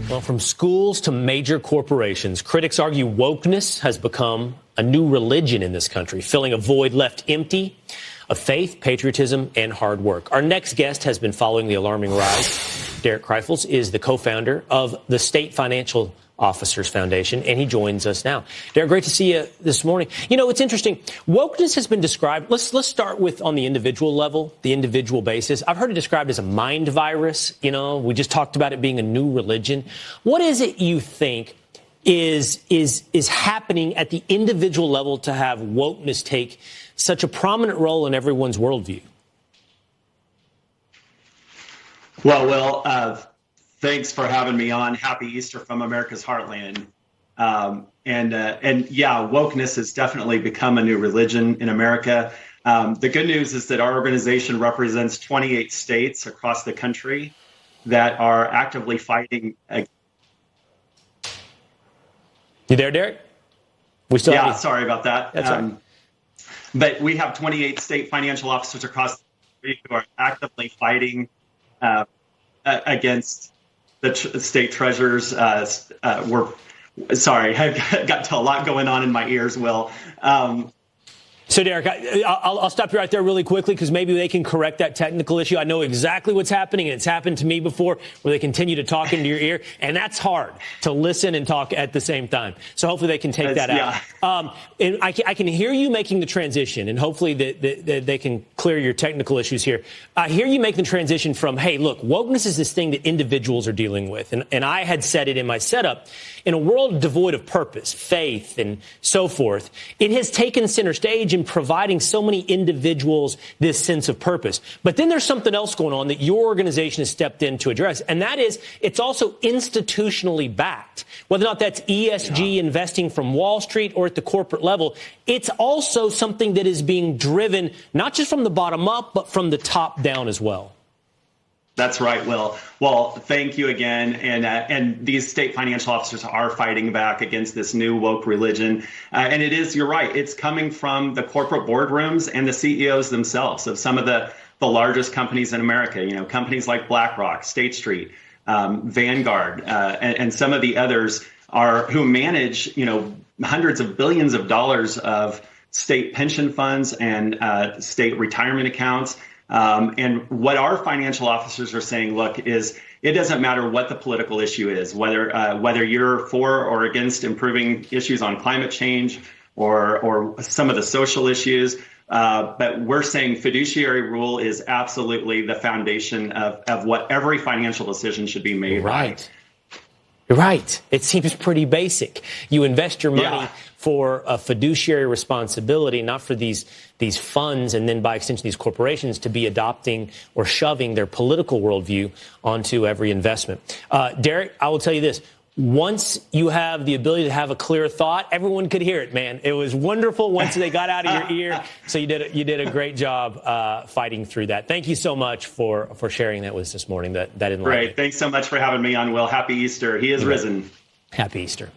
Well, from schools to major corporations, critics argue wokeness has become a new religion in this country, filling a void left empty of faith, patriotism, and hard work. Our next guest has been following the alarming rise. Derek Kreifels is the co-founder of the State Financial Officers Foundation, and he joins us now. Derek, great to see you this morning. You know, it's interesting. Wokeness has been described. Let's start with on the individual level, the individual basis. I've heard it described as a mind virus. You know, we just talked about it being a new religion. What is it you think is happening at the individual level to have wokeness take such a prominent role in everyone's worldview? Well, Will, thanks for having me on. Happy Easter from America's Heartland. And yeah, wokeness has definitely become a new religion in America. The good news is that our organization represents 28 states across the country that are actively fighting. You there, Derek? We still yeah, sorry about that. That's right. But we have 28 state financial officers across the country who are actively fighting against the state treasurers. Sorry, I got a lot going on in my ears, Will. So, Derek, I'll stop you right there really quickly because maybe they can correct that technical issue. I know exactly what's happening, and it's happened to me before where they continue to talk into your ear, and that's hard to listen and talk at the same time. So hopefully they can take that out. And I can hear you making the transition, and hopefully they can clear your technical issues here. I hear you making the transition from, hey, look, wokeness is this thing that individuals are dealing with. And I had said it in my setup. In a world devoid of purpose, faith, and so forth, it has taken center stage in providing so many individuals this sense of purpose. But then there's something else going on that your organization has stepped in to address, and that is it's also institutionally backed. Whether or not that's ESG investing from Wall Street or at the corporate level, it's also something that is being driven not just from the bottom up, but from the top down as well. That's right, Will. Well, thank you again. And these state financial officers are fighting back against this new woke religion. And it is, you're right, it's coming from the corporate boardrooms and the CEOs themselves of some of the largest companies in America, you know, companies like BlackRock, State Street, Vanguard, and some of the others who manage, you know, hundreds of billions of dollars of state pension funds and state retirement accounts. And what our financial officers are saying, look, is it doesn't matter what the political issue is, whether you're for or against improving issues on climate change or some of the social issues. But we're saying fiduciary rule is absolutely the foundation of what every financial decision should be made. Right. You're right. It seems pretty basic. You invest your money for a fiduciary responsibility, not for these funds and then by extension these corporations to be adopting or shoving their political worldview onto every investment. Derek, I will tell you this. Once you have the ability to have a clear thought, everyone could hear it, man. It was wonderful once they got out of your ear. So you did a great job fighting through that. Thank you so much for sharing that with us this morning. That enlightenment. Great. Thanks so much for having me on, Will. Happy Easter. He is risen. Happy Easter.